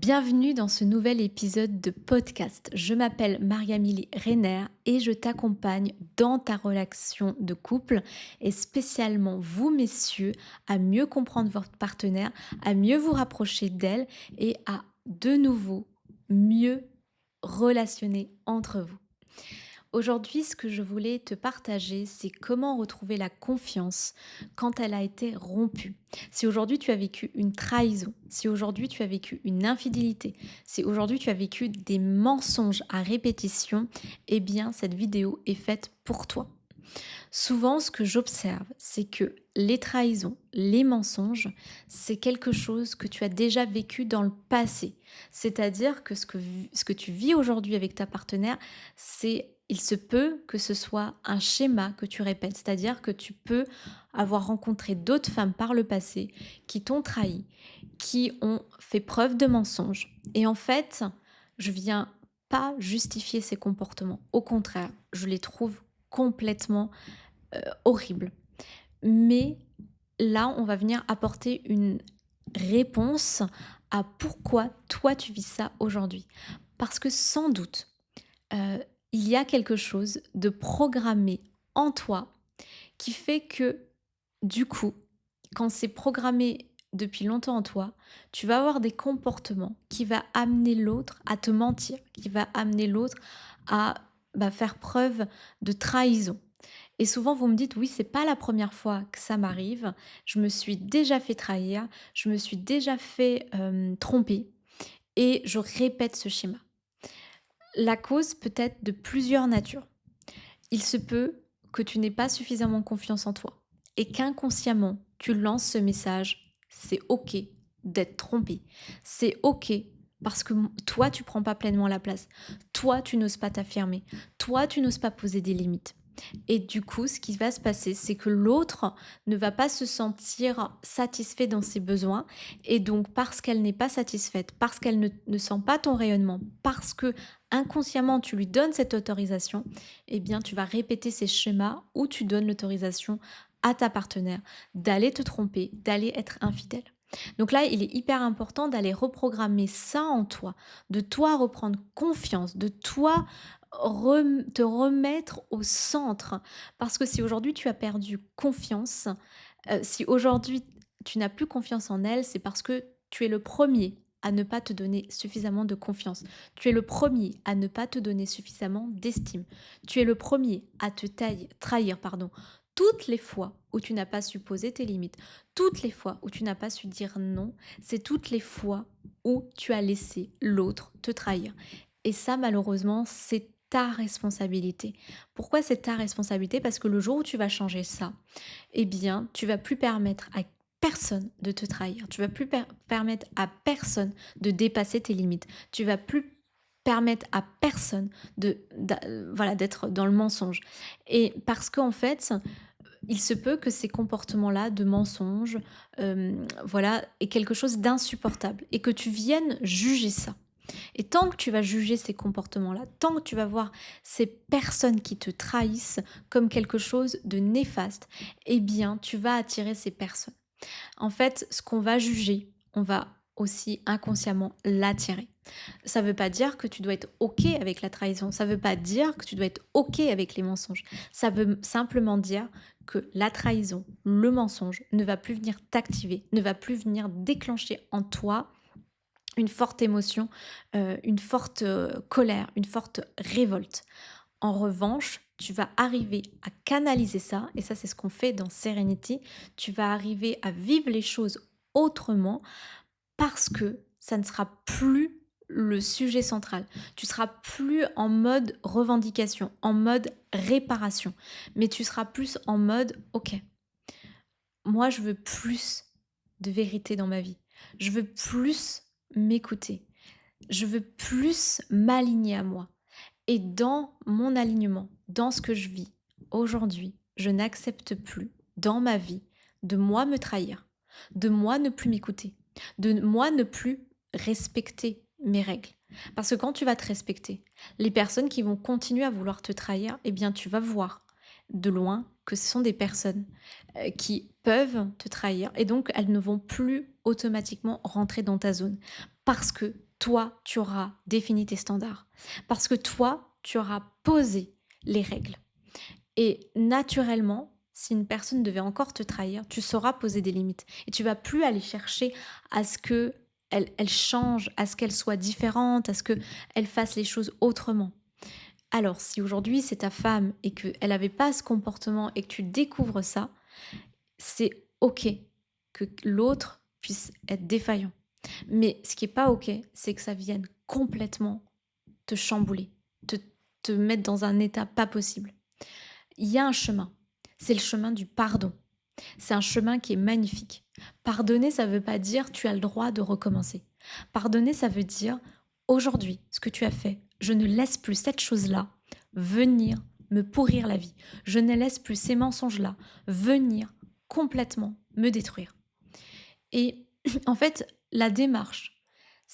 Bienvenue dans ce nouvel épisode de podcast. Je m'appelle Maria-Amélie Reiner et je t'accompagne dans ta relation de couple et spécialement vous messieurs à mieux comprendre votre partenaire, à mieux vous rapprocher d'elle et à de nouveau mieux relationner entre vous. Aujourd'hui, ce que je voulais te partager, c'est comment retrouver la confiance quand elle a été rompue. Si aujourd'hui tu as vécu une trahison, si aujourd'hui tu as vécu une infidélité, si aujourd'hui tu as vécu des mensonges à répétition, eh bien cette vidéo est faite pour toi. Souvent, ce que j'observe, c'est que les trahisons, les mensonges, c'est quelque chose que tu as déjà vécu dans le passé. C'est-à-dire que ce que tu vis aujourd'hui avec ta partenaire, il se peut que ce soit un schéma que tu répètes. C'est-à-dire que tu peux avoir rencontré d'autres femmes par le passé qui t'ont trahi, qui ont fait preuve de mensonges. Et en fait, je viens pas justifier ces comportements. Au contraire, je les trouve complètement horrible. Mais là, on va venir apporter une réponse à pourquoi toi tu vis ça aujourd'hui. Parce que sans doute, euh, il y a quelque chose de programmé en toi qui fait que du coup, quand c'est programmé depuis longtemps en toi, tu vas avoir des comportements qui va amener l'autre à te mentir, qui va amener l'autre à faire preuve de trahison. Et souvent, vous me dites, oui, c'est pas la première fois que ça m'arrive. Je me suis déjà fait trahir, je me suis déjà fait tromper et je répète ce schéma. La cause peut être de plusieurs natures. Il se peut que tu n'aies pas suffisamment confiance en toi et qu'inconsciemment, tu lances ce message, c'est OK d'être trompé. C'est OK parce que toi, tu prends pas pleinement la place. Toi, tu n'oses pas t'affirmer. Toi, tu n'oses pas poser des limites. Et du coup, ce qui va se passer, c'est que l'autre ne va pas se sentir satisfait dans ses besoins. Et donc, parce qu'elle n'est pas satisfaite, parce qu'elle ne sent pas ton rayonnement, parce que inconsciemment tu lui donnes cette autorisation, eh bien, tu vas répéter ces schémas où tu donnes l'autorisation à ta partenaire d'aller te tromper, d'aller être infidèle. Donc là, il est hyper important d'aller reprogrammer ça en toi, de toi reprendre confiance, de toi te remettre au centre. Parce que si aujourd'hui tu as perdu confiance, si aujourd'hui tu n'as plus confiance en elle, c'est parce que tu es le premier à ne pas te donner suffisamment de confiance. Tu es le premier à ne pas te donner suffisamment d'estime. Tu es le premier à te trahir, pardon, toutes les fois où tu n'as pas su poser tes limites, toutes les fois où tu n'as pas su dire non, c'est toutes les fois où tu as laissé l'autre te trahir. Et ça, malheureusement, c'est ta responsabilité. Pourquoi c'est ta responsabilité? Parce que le jour où tu vas changer ça, eh bien, tu vas plus permettre à personne de te trahir. Tu vas plus permettre à personne de dépasser tes limites. Tu vas plus permettre à personne voilà, d'être dans le mensonge. Et parce qu'en fait, il se peut que ces comportements-là de mensonge, voilà, aient quelque chose d'insupportable et que tu viennes juger ça. Et tant que tu vas juger ces comportements-là, tant que tu vas voir ces personnes qui te trahissent comme quelque chose de néfaste, eh bien, tu vas attirer ces personnes. En fait, ce qu'on va juger, on va aussi inconsciemment l'attirer. Ça ne veut pas dire que tu dois être OK avec la trahison, ça ne veut pas dire que tu dois être OK avec les mensonges. Ça veut simplement dire que la trahison, le mensonge ne va plus venir t'activer, ne va plus venir déclencher en toi une forte émotion, une forte colère, une forte révolte. En revanche, tu vas arriver à canaliser ça, et ça c'est ce qu'on fait dans Serenity, tu vas arriver à vivre les choses autrement parce que ça ne sera plus le sujet central. Tu seras plus en mode revendication, en mode réparation, mais tu seras plus en mode, ok, moi je veux plus de vérité dans ma vie. Je veux plus m'écouter. Je veux plus m'aligner à moi. Et dans mon alignement, dans ce que je vis aujourd'hui, je n'accepte plus dans ma vie de moi me trahir, de moi ne plus m'écouter, de moi ne plus respecter mes règles. Parce que quand tu vas te respecter, les personnes qui vont continuer à vouloir te trahir, eh bien tu vas voir de loin que ce sont des personnes qui peuvent te trahir et donc elles ne vont plus automatiquement rentrer dans ta zone parce que toi, tu auras défini tes standards, parce que toi, tu auras posé les règles. Et naturellement, si une personne devait encore te trahir, tu sauras poser des limites et tu vas plus aller chercher à ce que elle change, à ce qu'elle soit différente, à ce qu'elle fasse les choses autrement. Alors, si aujourd'hui c'est ta femme et qu'elle n'avait pas ce comportement et que tu découvres ça, c'est OK que l'autre puisse être défaillant. Mais ce qui est pas OK, c'est que ça vienne complètement te chambouler, te, te mettre dans un état pas possible. Il y a un chemin, c'est le chemin du pardon. C'est un chemin qui est magnifique. Pardonner, ça ne veut pas dire tu as le droit de recommencer. Pardonner, ça veut dire aujourd'hui, ce que tu as fait, je ne laisse plus cette chose-là venir me pourrir la vie. Je ne laisse plus ces mensonges-là venir complètement me détruire. Et en fait, la démarche,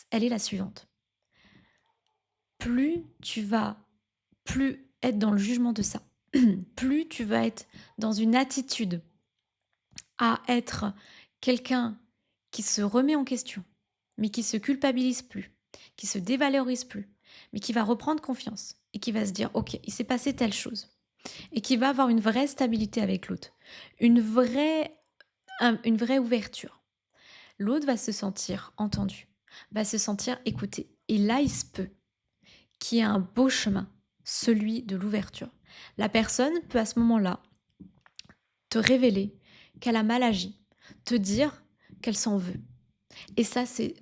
elle est la suivante. Plus tu vas plus être dans le jugement de ça, plus tu vas être dans une attitude à être quelqu'un qui se remet en question, mais qui se culpabilise plus, qui se dévalorise plus, mais qui va reprendre confiance et qui va se dire ok, il s'est passé telle chose et qui va avoir une vraie stabilité avec l'autre, une vraie ouverture. L'autre va se sentir entendu, va se sentir écouté. Et là, il se peut qu'il y ait un beau chemin, celui de l'ouverture. La personne peut à ce moment-là te révéler qu'elle a mal agi, te dire qu'elle s'en veut. Et ça, c'est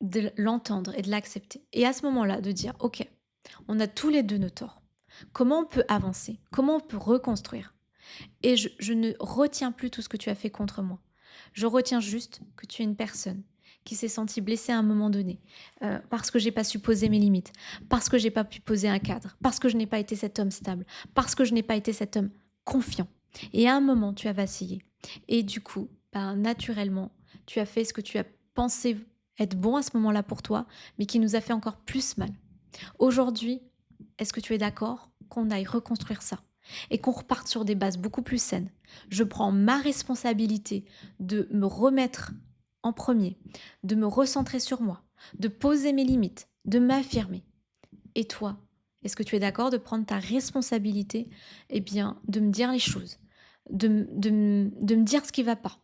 de l'entendre et de l'accepter. Et à ce moment-là, de dire, ok, on a tous les deux nos torts. Comment on peut avancer? Comment on peut reconstruire? Et je ne retiens plus tout ce que tu as fait contre moi. Je retiens juste que tu es une personne qui s'est sentie blessée à un moment donné, parce que j'ai pas su poser mes limites, parce que j'ai pas pu poser un cadre, parce que je n'ai pas été cet homme stable, parce que je n'ai pas été cet homme confiant. Et à un moment, tu as vacillé. Et du coup, naturellement, tu as fait ce que tu as pensé être bon à ce moment-là pour toi, mais qui nous a fait encore plus mal. Aujourd'hui, est-ce que tu es d'accord qu'on aille reconstruire ça et qu'on reparte sur des bases beaucoup plus saines? Je prends ma responsabilité de me remettre en premier, de me recentrer sur moi, de poser mes limites, de m'affirmer. Et toi, est-ce que tu es d'accord de prendre ta responsabilité, de me dire les choses, de me dire ce qui ne va pas,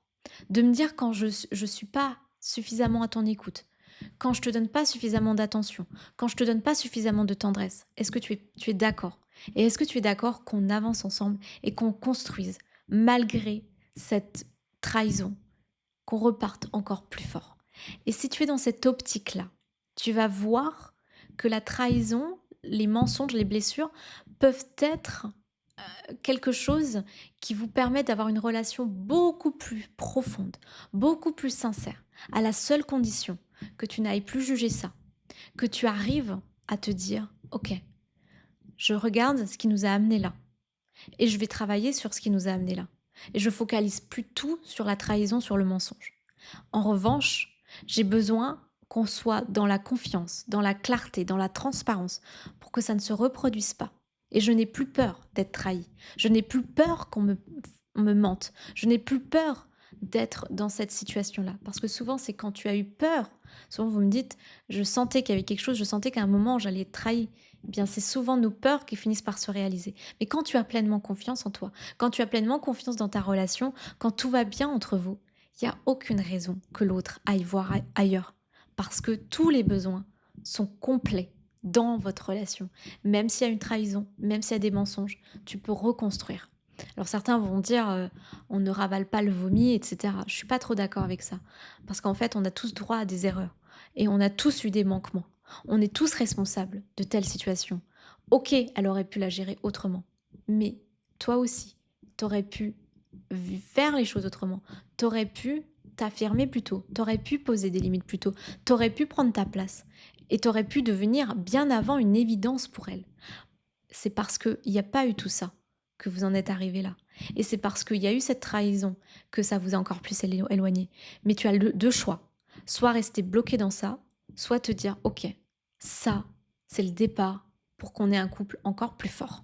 de me dire quand je ne suis pas suffisamment à ton écoute, quand je te donne pas suffisamment d'attention, quand je te donne pas suffisamment de tendresse? Est-ce que tu es d'accord? Et est-ce que tu es d'accord qu'on avance ensemble et qu'on construise, malgré cette trahison, qu'on reparte encore plus fort? Et si tu es dans cette optique-là, tu vas voir que la trahison, les mensonges, les blessures peuvent être quelque chose qui vous permet d'avoir une relation beaucoup plus profonde, beaucoup plus sincère, à la seule condition que tu n'ailles plus juger ça, que tu arrives à te dire, ok, je regarde ce qui nous a amené là, et je vais travailler sur ce qui nous a amené là, et je focalise plus tout sur la trahison, sur le mensonge. En revanche, j'ai besoin qu'on soit dans la confiance, dans la clarté, dans la transparence, pour que ça ne se reproduise pas. Et je n'ai plus peur d'être trahie. Je n'ai plus peur qu'on me mente. Je n'ai plus peur d'être dans cette situation-là. Parce que souvent, c'est quand tu as eu peur. Souvent, vous me dites, je sentais qu'il y avait quelque chose, je sentais qu'à un moment, j'allais être trahie. Eh bien, c'est souvent nos peurs qui finissent par se réaliser. Mais quand tu as pleinement confiance en toi, quand tu as pleinement confiance dans ta relation, quand tout va bien entre vous, il n'y a aucune raison que l'autre aille voir ailleurs. Parce que tous les besoins sont complets dans votre relation. Même s'il y a une trahison, même s'il y a des mensonges, tu peux reconstruire. Alors certains vont dire on ne ravale pas le vomi, etc. Je suis pas trop d'accord avec ça. Parce qu'en fait, on a tous droit à des erreurs. Et on a tous eu des manquements. On est tous responsables de telles situations. Ok, elle aurait pu la gérer autrement. Mais toi aussi, tu aurais pu faire les choses autrement. Tu aurais pu t'affirmer plus tôt. Tu aurais pu poser des limites plus tôt. Tu aurais pu prendre ta place. Et tu aurais pu devenir bien avant une évidence pour elle. C'est parce qu'il n'y a pas eu tout ça que vous en êtes arrivé là. Et c'est parce qu'il y a eu cette trahison que ça vous a encore plus éloigné. Mais tu as deux choix. Soit rester bloqué dans ça, soit te dire, ok, ça, c'est le départ pour qu'on ait un couple encore plus fort.